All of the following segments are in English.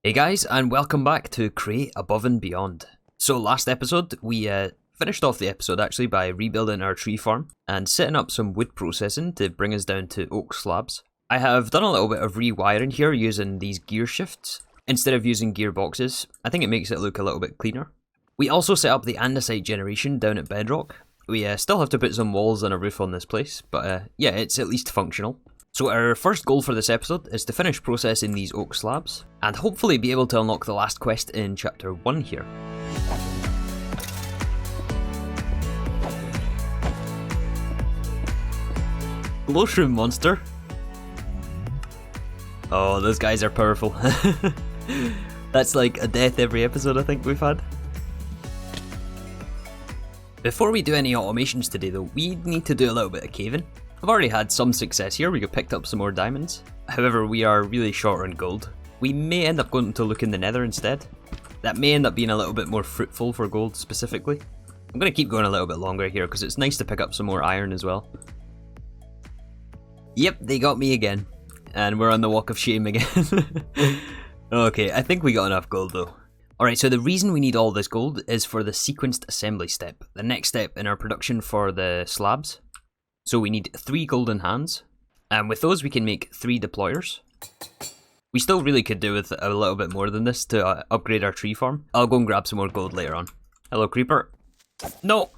Hey guys, and welcome back to Create Above and Beyond. So last episode, we finished off the episode actually by rebuilding our tree farm and setting up some wood processing to bring us down to oak slabs. I have done a little bit of rewiring here using these gear shifts instead of using gearboxes. I think it makes it look a little bit cleaner. We also set up the andesite generation down at bedrock. We still have to put some walls and a roof on this place, but yeah, it's at least functional. So our first goal for this episode is to finish processing these oak slabs, and hopefully be able to unlock the last quest in chapter 1 here. Glowshroom monster. Oh, those guys are powerful. That's like a death every episode I think we've had. Before we do any automations today though, we need to do a little bit of caving. I've already had some success here, we got picked up some more diamonds. However, we are really short on gold. We may end up going to look in the nether instead. That may end up being a little bit more fruitful for gold specifically. I'm going to keep going a little bit longer here because it's nice to pick up some more iron as well. Yep, they got me again. And we're on the walk of shame again. Okay, I think we got enough gold though. Alright, so the reason we need all this gold is for the sequenced assembly step. The next step in our production for the slabs. So we need 3 golden hands, and with those we can make 3 deployers. We still really could do with a little bit more than this to upgrade our tree farm. I'll go and grab some more gold later on. Hello creeper. No!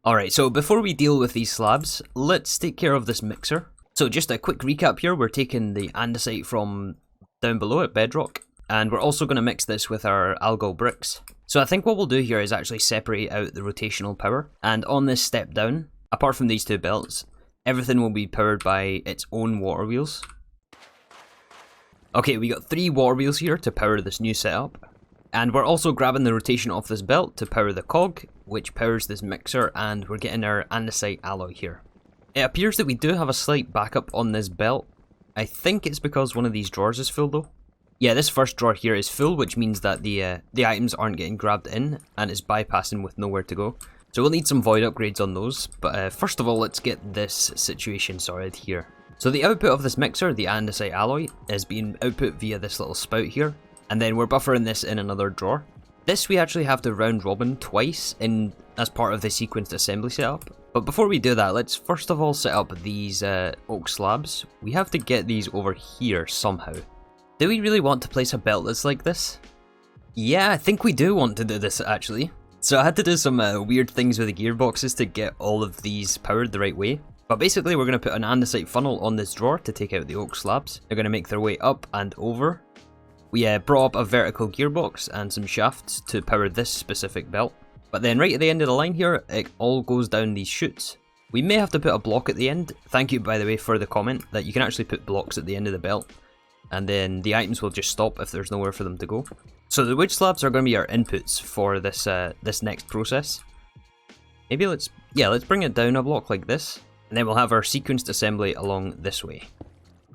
Alright, so before we deal with these slabs, let's take care of this mixer. So just a quick recap here, we're taking the andesite from down below at bedrock, and we're also going to mix this with our algal bricks. So I think what we'll do here is actually separate out the rotational power, and on this step down, apart from these 2 belts, everything will be powered by its own water wheels. Okay, we got 3 water wheels here to power this new setup. And we're also grabbing the rotation off this belt to power the cog, which powers this mixer, and we're getting our andesite alloy here. It appears that we do have a slight backup on this belt. I think it's because one of these drawers is full though. Yeah, this first drawer here is full, which means that the items aren't getting grabbed in, and it's bypassing with nowhere to go. So we'll need some void upgrades on those, but first of all let's get this situation sorted here. So the output of this mixer, the andesite alloy, is being output via this little spout here, and then we're buffering this in another drawer. This we actually have to round robin twice as part of the sequenced assembly setup. But before we do that, let's first of all set up these oak slabs. We have to get these over here somehow. Do we really want to place a belt that's like this? Yeah, I think we do want to do this actually. So I had to do some weird things with the gearboxes to get all of these powered the right way. But basically we're going to put an andesite funnel on this drawer to take out the oak slabs. They're going to make their way up and over. We brought up a vertical gearbox and some shafts to power this specific belt. But then right at the end of the line here, it all goes down these chutes. We may have to put a block at the end. Thank you by the way for the comment that you can actually put blocks at the end of the belt. And then the items will just stop if there's nowhere for them to go. So the wood slabs are going to be our inputs for this this next process. Maybe let's bring it down a block like this, and then we'll have our sequenced assembly along this way.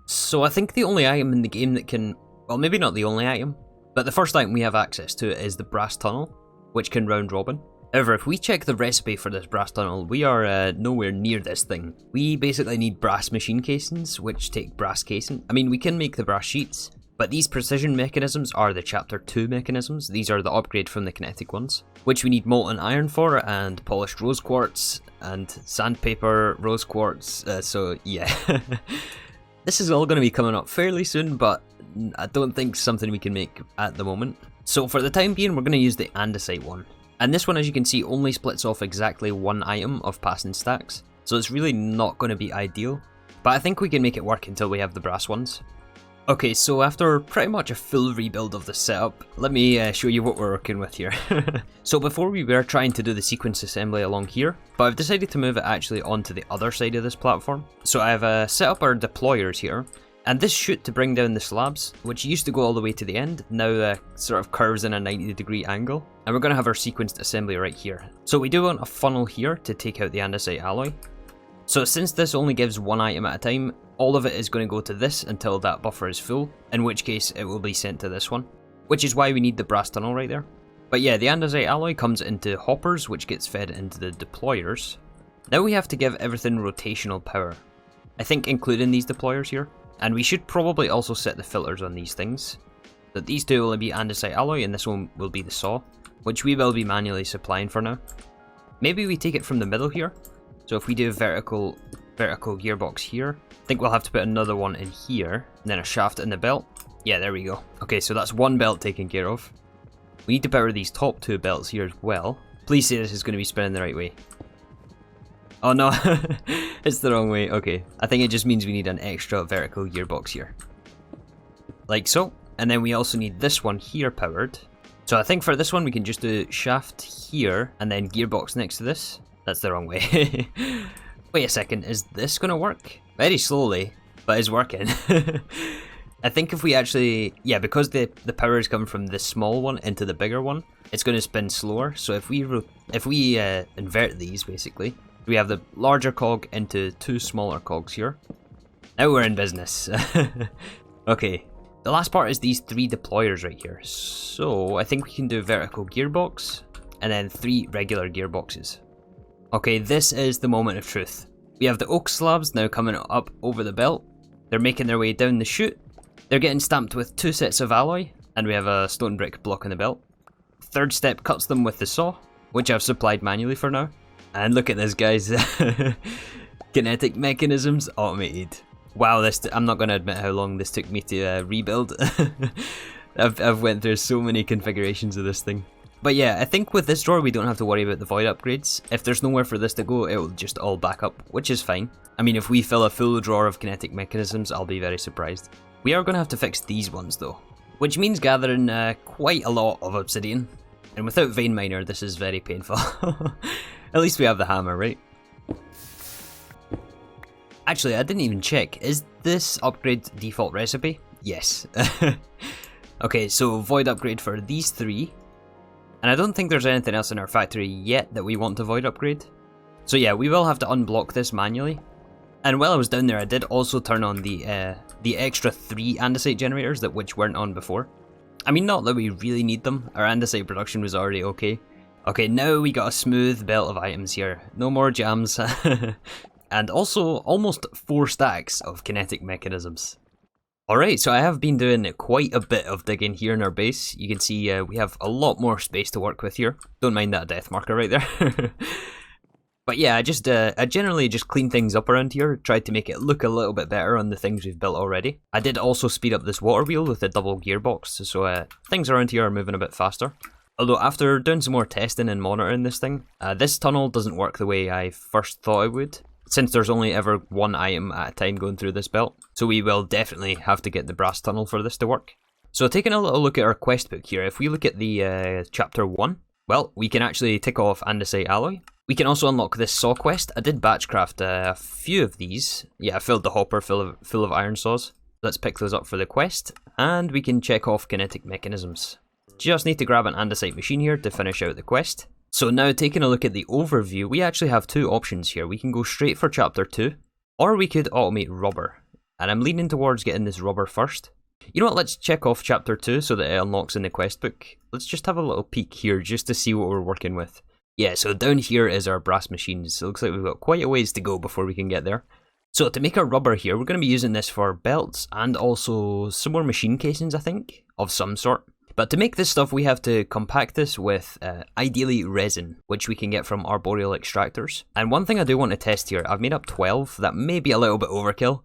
So I think the only item in the game that can, well maybe not the only item, but the first item we have access to is the brass tunnel, which can round robin. However, if we check the recipe for this brass tunnel, we are nowhere near this thing. We basically need brass machine casings, which take brass casing. I mean, we can make the brass sheets, but these precision mechanisms are the chapter 2 mechanisms. These are the upgrade from the kinetic ones, which we need molten iron for, and polished rose quartz, and sandpaper rose quartz, so yeah. This is all going to be coming up fairly soon, but I don't think it's something we can make at the moment. So for the time being, we're going to use the andesite one. And this one, as you can see, only splits off exactly 1 item of passing stacks, so it's really not going to be ideal. But I think we can make it work until we have the brass ones. Okay, so after pretty much a full rebuild of the setup, let me show you what we're working with here. So before we were trying to do the sequence assembly along here, but I've decided to move it actually onto the other side of this platform. So I've set up our deployers here. And this chute to bring down the slabs, which used to go all the way to the end, now sort of curves in a 90-degree angle. And we're going to have our sequenced assembly right here. So we do want a funnel here to take out the andesite alloy. So since this only gives 1 item at a time, all of it is going to go to this until that buffer is full, in which case it will be sent to this one. Which is why we need the brass tunnel right there. But yeah, the andesite alloy comes into hoppers, which gets fed into the deployers. Now we have to give everything rotational power. I think including these deployers here. And we should probably also set the filters on these things. That these two will be andesite alloy and this one will be the saw, which we will be manually supplying for now. Maybe we take it from the middle here. So if we do vertical gearbox here, I think we'll have to put another one in here, and then a shaft in the belt. Yeah, there we go. Okay, so that's one belt taken care of. We need to power these top two belts here as well. Please say this is going to be spinning the right way. Oh no, it's the wrong way. Okay, I think it just means we need an extra vertical gearbox here. Like so. And then we also need this one here powered. So I think for this one we can just do shaft here and then gearbox next to this. That's the wrong way. Wait a second, is this going to work? Very slowly, but it's working. I think if we actually, yeah, because the power is coming from this small one into the bigger one, it's going to spin slower. So if we invert these basically, we have the larger cog into two smaller cogs here. Now we're in business. Okay. The last part is these three deployers right here. So I think we can do vertical gearbox and then 3 regular gearboxes. Okay, this is the moment of truth. We have the oak slabs now coming up over the belt. They're making their way down the chute. They're getting stamped with 2 sets of alloy, and we have a stone brick block in the belt. Third step cuts them with the saw, which I've supplied manually for now. And look at this, guys. Kinetic Mechanisms automated. Wow, I'm not going to admit how long this took me to rebuild. I've went through so many configurations of this thing. But yeah, I think with this drawer we don't have to worry about the void upgrades. If there's nowhere for this to go, it will just all back up, which is fine. I mean, if we fill a full drawer of Kinetic Mechanisms, I'll be very surprised. We are going to have to fix these ones though, which means gathering quite a lot of obsidian. And without Vein Miner, this is very painful. At least we have the hammer, right? Actually, I didn't even check. Is this upgrade default recipe? Yes. Okay, so void upgrade for these 3. And I don't think there's anything else in our factory yet that we want to void upgrade. So yeah, we will have to unblock this manually. And while I was down there, I did also turn on the extra 3 andesite generators which weren't on before. I mean, not that we really need them. Our andesite production was already okay. Okay, now we got a smooth belt of items here. No more jams. And also almost 4 stacks of Kinetic Mechanisms. Alright, so I have been doing quite a bit of digging here in our base. You can see we have a lot more space to work with here. Don't mind that death marker right there. But yeah, I generally just clean things up around here, tried to make it look a little bit better on the things we've built already. I did also speed up this water wheel with a double gearbox, so things around here are moving a bit faster. Although after doing some more testing and monitoring this thing, this tunnel doesn't work the way I first thought it would, since there's only ever one item at a time going through this belt. So we will definitely have to get the brass tunnel for this to work. So taking a little look at our quest book here, if we look at the chapter 1, well, we can actually tick off andesite alloy. We can also unlock this saw quest. I did batch craft a few of these. Yeah, I filled the hopper full of iron saws. Let's pick those up for the quest, and we can check off Kinetic Mechanisms. Just need to grab an andesite machine here to finish out the quest. So now taking a look at the overview, we actually have 2 options here. We can go straight for chapter 2, or we could automate rubber. And I'm leaning towards getting this rubber first. You know what, let's check off chapter 2 so that it unlocks in the quest book. Let's just have a little peek here just to see what we're working with. Yeah, so down here is our brass machines. It looks like we've got quite a ways to go before we can get there. So to make our rubber here, we're going to be using this for belts and also some more machine casings, I think, of some sort. But to make this stuff, we have to compact this with, ideally, resin, which we can get from arboreal extractors. And one thing I do want to test here, I've made up 12, that may be a little bit overkill.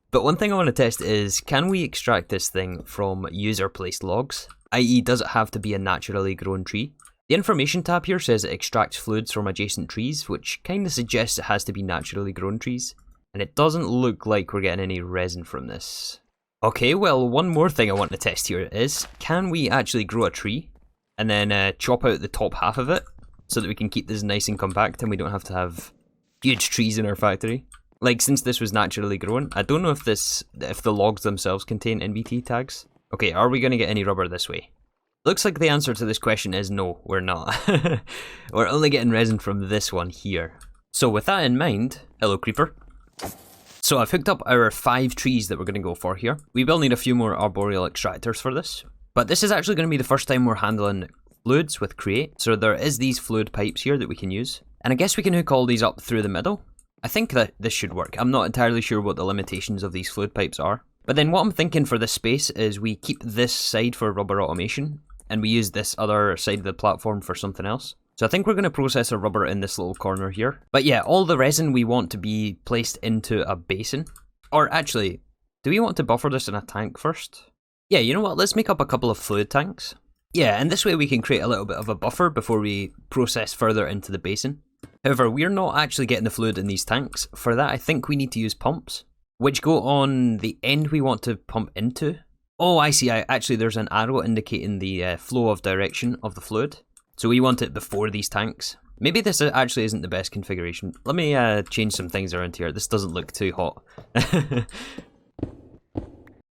But one thing I want to test is, can we extract this thing from user-placed logs? I.e., does it have to be a naturally grown tree? The information tab here says it extracts fluids from adjacent trees, which kind of suggests it has to be naturally grown trees. And it doesn't look like we're getting any resin from this. Okay, well, one more thing I want to test here is, can we actually grow a tree and then chop out the top half of it so that we can keep this nice and compact and we don't have to have huge trees in our factory? Like, since this was naturally grown, I don't know if the logs themselves contain NBT tags. Okay, are we going to get any rubber this way? Looks like the answer to this question is no, we're not. We're only getting resin from this one here. So with that in mind, hello creeper. So I've hooked up our 5 trees that we're going to go for here. We will need a few more arboreal extractors for this. But this is actually going to be the first time we're handling fluids with Create. So there is these fluid pipes here that we can use. And I guess we can hook all these up through the middle. I think that this should work. I'm not entirely sure what the limitations of these fluid pipes are. But then what I'm thinking for this space is we keep this side for rubber automation, and we use this other side of the platform for something else. So I think we're going to process our rubber in this little corner here. But yeah, all the resin we want to be placed into a basin. Or actually, do we want to buffer this in a tank first? Yeah, you know what, let's make up a couple of fluid tanks. Yeah, and this way we can create a little bit of a buffer before we process further into the basin. However, we're not actually getting the fluid in these tanks. For that, I think we need to use pumps, which go on the end we want to pump into. Oh, I see. Actually, there's an arrow indicating the flow of direction of the fluid. So we want it before these tanks. Maybe this actually isn't the best configuration. Let me change some things around here. This doesn't look too hot.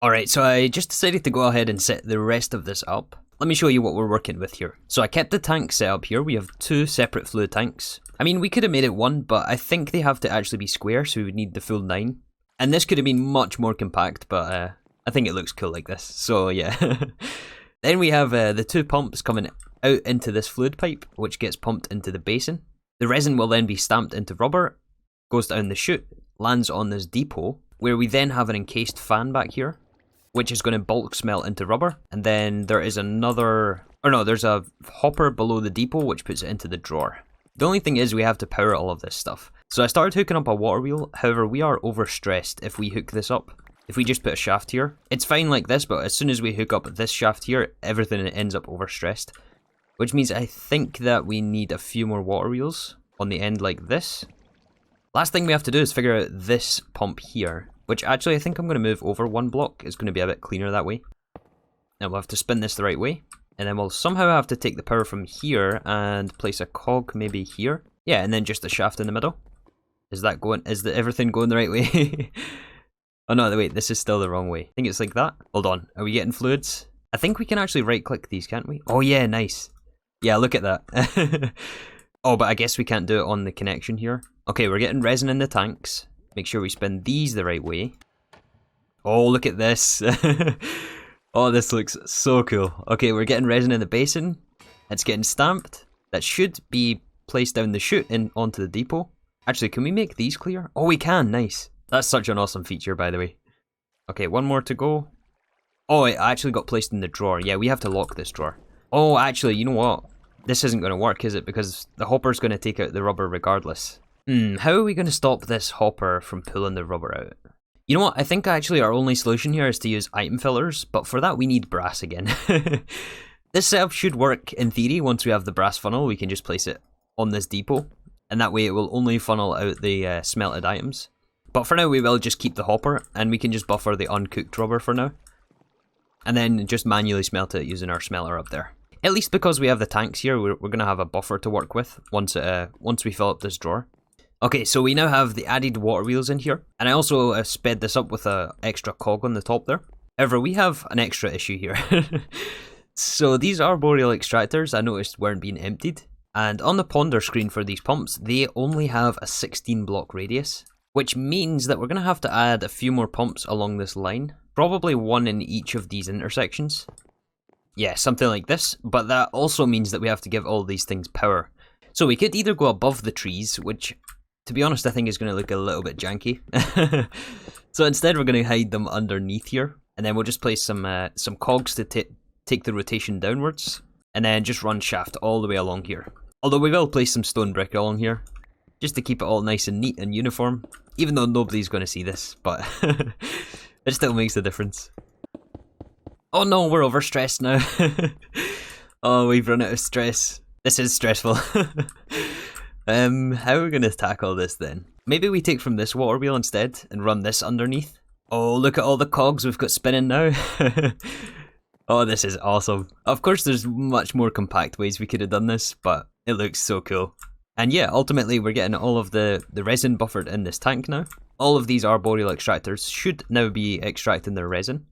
Alright, so I just decided to go ahead and set the rest of this up. Let me show you what we're working with here. So I kept the tank set up here. We have 2 separate fluid tanks. I mean, we could have made it 1, but I think they have to actually be square, so we would need the full 9. And this could have been much more compact, but I think it looks cool like this. So yeah. Then we have the 2 pumps coming out into this fluid pipe, which gets pumped into the basin. The resin will then be stamped into rubber, goes down the chute, lands on this depot, where we then have an encased fan back here, which is going to bulk smelt into rubber. And then there is there's a hopper below the depot, which puts it into the drawer. The only thing is we have to power all of this stuff. So I started hooking up a water wheel, however we are overstressed if we hook this up. If we just put a shaft here, it's fine like this, but as soon as we hook up this shaft here, everything ends up overstressed. Which means I think that we need a few more water wheels on the end like this. Last thing we have to do is figure out this pump here, which actually I think I'm going to move over 1 block. It's going to be a bit cleaner that way. Now we'll have to spin this the right way. And then we'll somehow have to take the power from here and place a cog maybe here. Yeah, and then just a shaft in the middle. Is everything going the right way? Oh no, wait, this is still the wrong way. I think it's like that. Hold on, are we getting fluids? I think we can actually right click these, can't we? Oh yeah, nice. Yeah, look at that. Oh, but I guess we can't do it on the connection here. Okay, we're getting resin in the tanks. Make sure we spin these the right way. Oh, look at this. Oh, this looks so cool. Okay, we're getting resin in the basin. It's getting stamped. That should be placed down the chute and onto the depot. Actually, can we make these clear? Oh, we can. Nice. That's such an awesome feature, by the way. Okay, 1 more to go. Oh, it actually got placed in the drawer. Yeah, we have to lock this drawer. Oh, actually, you know what? This isn't going to work, is it? Because the hopper's going to take out the rubber regardless. How are we going to stop this hopper from pulling the rubber out? You know what? I think actually our only solution here is to use item fillers, but for that we need brass again. This setup should work in theory. Once we have the brass funnel, we can just place it on this depot, and that way it will only funnel out the smelted items. But for now we will just keep the hopper, and we can just buffer the uncooked rubber for now. And then just manually smelt it using our smelter up there. At least because we have the tanks here, we're going to have a buffer to work with once we fill up this drawer. Okay, so we now have the added water wheels in here, and I also sped this up with an extra cog on the top there. However, we have an extra issue here. So these arboreal extractors I noticed weren't being emptied, and on the ponder screen for these pumps, they only have a 16 block radius, which means that we're going to have to add a few more pumps along this line, probably 1 in each of these intersections. Yeah, something like this, but that also means that we have to give all these things power. So we could either go above the trees, which, to be honest, I think is going to look a little bit janky. So instead we're going to hide them underneath here, and then we'll just place some cogs to take the rotation downwards, and then just run shaft all the way along here. Although we will place some stone brick along here, just to keep it all nice and neat and uniform, even though nobody's going to see this, but it still makes a difference. Oh no, we're overstressed now. Oh, we've run out of stress. This is stressful. How are we going to tackle this then? Maybe we take from this water wheel instead and run this underneath. Oh, look at all the cogs we've got spinning now. Oh, this is awesome. Of course, there's much more compact ways we could have done this, but it looks so cool. And yeah, ultimately we're getting all of the resin buffered in this tank now. All of these arboreal extractors should now be extracting their resin.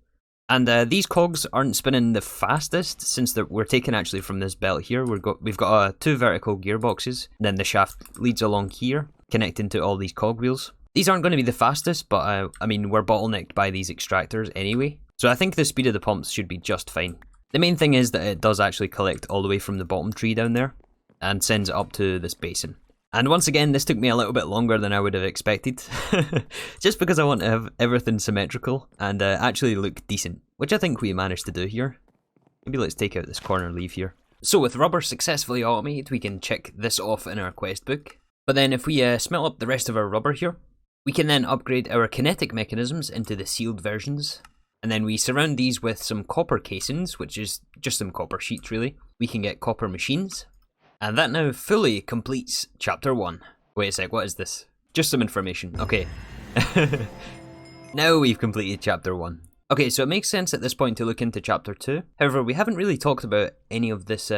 And these cogs aren't spinning the fastest, since we're taking actually from this belt here. We've got 2 vertical gearboxes, and then the shaft leads along here, connecting to all these cog wheels. These aren't going to be the fastest, but I mean, we're bottlenecked by these extractors anyway. So I think the speed of the pumps should be just fine. The main thing is that it does actually collect all the way from the bottom tree down there, and sends it up to this basin. And once again, this took me a little bit longer than I would have expected, just because I want to have everything symmetrical and actually look decent, which I think we managed to do here. Maybe let's take out this corner leaf here. So with rubber successfully automated, we can check this off in our quest book. But then if we smelt up the rest of our rubber here, we can then upgrade our kinetic mechanisms into the sealed versions. And then we surround these with some copper casings, which is just some copper sheets really. We can get copper machines. And that now fully completes chapter 1. Wait a sec, what is this? Just some information, okay. Now we've completed chapter 1. Okay, so it makes sense at this point to look into chapter 2. However, we haven't really talked about any of this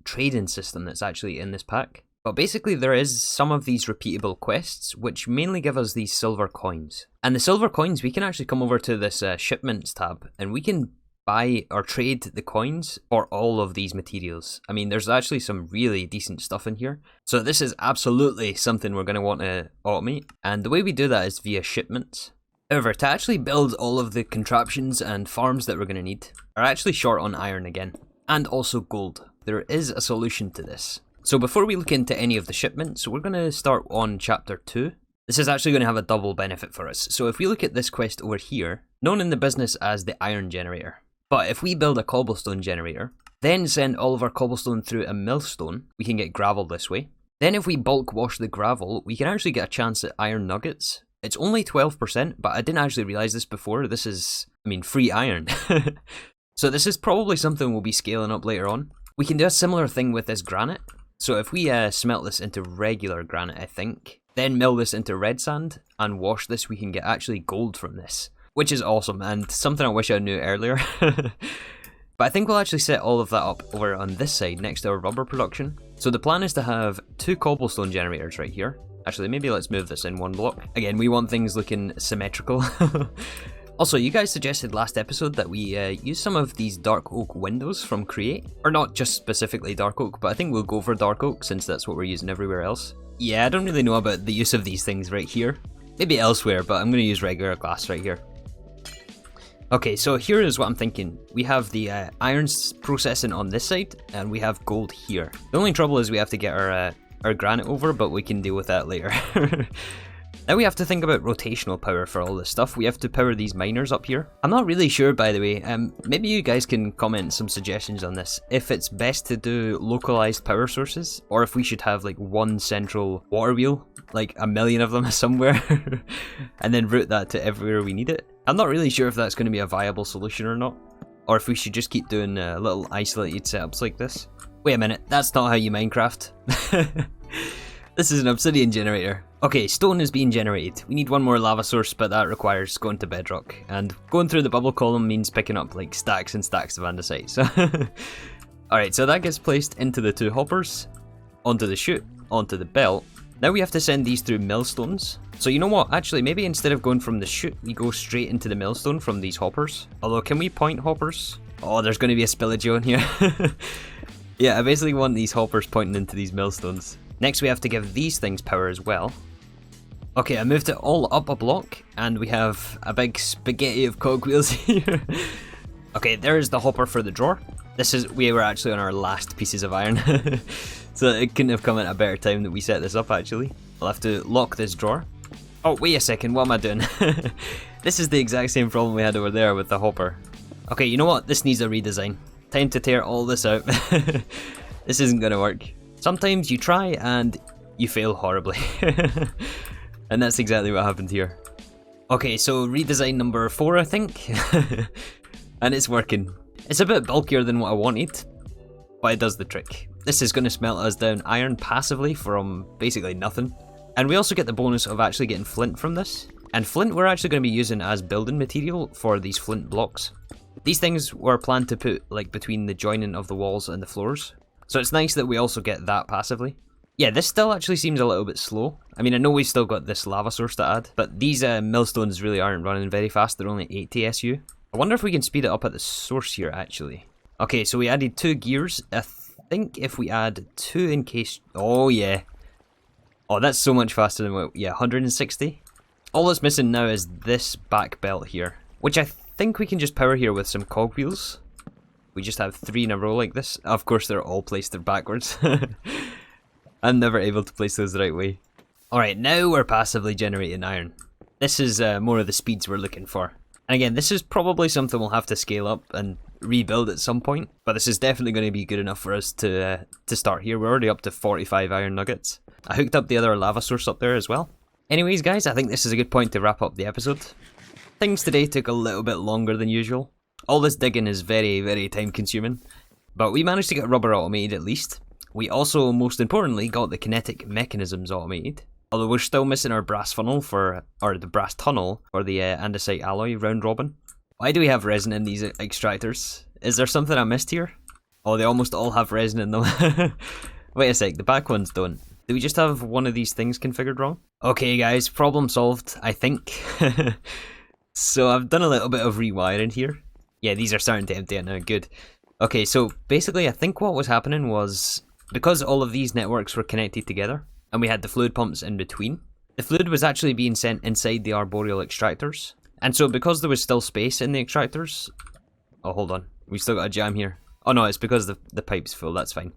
trading system that's actually in this pack. But basically there is some of these repeatable quests, which mainly give us these silver coins. And the silver coins, we can actually come over to this shipments tab, and we can buy or trade the coins for all of these materials. I mean, there's actually some really decent stuff in here. So this is absolutely something we're going to want to automate. And the way we do that is via shipments. However, to actually build all of the contraptions and farms that we're going to need, are actually short on iron again. And also gold. There is a solution to this. So before we look into any of the shipments, we're going to start on chapter 2. This is actually going to have a double benefit for us. So if we look at this quest over here, known in the business as the iron generator. But if we build a cobblestone generator, then send all of our cobblestone through a millstone, we can get gravel this way. Then if we bulk wash the gravel, we can actually get a chance at iron nuggets. It's only 12%, but I didn't actually realise this before. This is, I mean, free iron. So this is probably something we'll be scaling up later on. We can do a similar thing with this granite. So if we smelt this into regular granite, I think, then mill this into red sand and wash this, we can get actually gold from this. Which is awesome, and something I wish I knew earlier. But I think we'll actually set all of that up over on this side next to our rubber production. So the plan is to have 2 cobblestone generators right here. Actually, maybe let's move this in 1 block. Again, we want things looking symmetrical. Also, you guys suggested last episode that we use some of these dark oak windows from Create. Or not just specifically dark oak, but I think we'll go for dark oak since that's what we're using everywhere else. Yeah, I don't really know about the use of these things right here. Maybe elsewhere, but I'm going to use regular glass right here. Okay, so here is what I'm thinking. We have the iron processing on this side, and we have gold here. The only trouble is we have to get our granite over, but we can deal with that later. Now we have to think about rotational power for all this stuff. We have to power these miners up here. I'm not really sure, by the way. Maybe you guys can comment some suggestions on this. If it's best to do localized power sources, or if we should have like one central water wheel, like a million of them somewhere, and then route that to everywhere we need it. I'm not really sure if that's going to be a viable solution or not, or if we should just keep doing little isolated setups like this. Wait a minute, that's not how you Minecraft. This is an obsidian generator. Okay, stone is being generated. We need one more lava source, but that requires going to bedrock. And going through the bubble column means picking up like stacks and stacks of andesite. So alright, so that gets placed into the 2 hoppers, onto the chute, onto the belt. Now we have to send these through millstones. So you know what, actually maybe instead of going from the chute, we go straight into the millstone from these hoppers. Although, can we point hoppers? Oh, there's going to be a spillage on here. Yeah, I basically want these hoppers pointing into these millstones. Next we have to give these things power as well. Okay, I moved it all up a block, and we have a big spaghetti of cogwheels here. Okay, there's the hopper for the drawer. We were actually on our last pieces of iron. So it couldn't have come at a better time that we set this up, actually. I'll have to lock this drawer. Oh, wait a second, what am I doing? This is the exact same problem we had over there with the hopper. Okay, you know what? This needs a redesign. Time to tear all this out. This isn't gonna work. Sometimes you try and you fail horribly. And that's exactly what happened here. Okay, so redesign number 4, I think. And it's working. It's a bit bulkier than what I wanted, but it does the trick. This is going to smelt us down iron passively from basically nothing. And we also get the bonus of actually getting flint from this. And flint we're actually going to be using as building material for these flint blocks. These things were planned to put like between the joining of the walls and the floors. So it's nice that we also get that passively. Yeah, this still actually seems a little bit slow. I mean, I know we've still got this lava source to add, but these millstones really aren't running very fast. They're only 80 SU. I wonder if we can speed it up at the source here, actually. Okay, so we added 2 gears. I think if we add 2 in case... Oh, yeah. Oh, that's so much faster than what... Yeah, 160. All that's missing now is this back belt here, which I think we can just power here with some cogwheels. We just have 3 in a row like this. Of course, they're all placed backwards. I'm never able to place those the right way. Alright, now we're passively generating iron. This is more of the speeds we're looking for. And again, this is probably something we'll have to scale up and rebuild at some point, but this is definitely going to be good enough for us to start here. We're already up to 45 iron nuggets. I hooked up the other lava source up there as well. Anyways guys, I think this is a good point to wrap up the episode. Things today took a little bit longer than usual. All this digging is very, very time consuming, but we managed to get rubber automated at least. We also, most importantly, got the kinetic mechanisms automated. Although we're still missing our brass funnel or the brass tunnel for the andesite alloy round robin. Why do we have resin in these extractors? Is there something I missed here? Oh, they almost all have resin in them. Wait a sec, the back ones don't. Do we just have one of these things configured wrong? Okay guys, problem solved, I think. So I've done a little bit of rewiring here. Yeah, these are starting to empty out now, good. Okay, so basically I think what was happening was, because all of these networks were connected together, and we had the fluid pumps in between, the fluid was actually being sent inside the arboreal extractors. And so because there was still space in the extractors... Oh, hold on. We still got a jam here. Oh no, it's because the pipe's full, that's fine.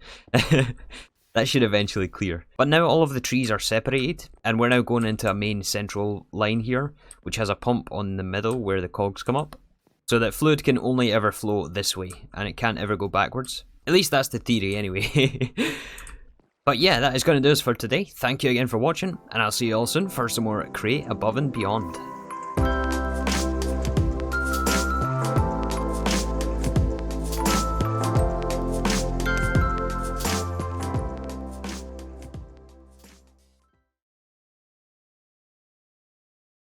That should eventually clear. But now all of the trees are separated, and we're now going into a main central line here, which has a pump on the middle where the cogs come up. So that fluid can only ever flow this way, and it can't ever go backwards. At least that's the theory anyway. But yeah, that is going to do us for today. Thank you again for watching, and I'll see you all soon for some more Create Above and Beyond.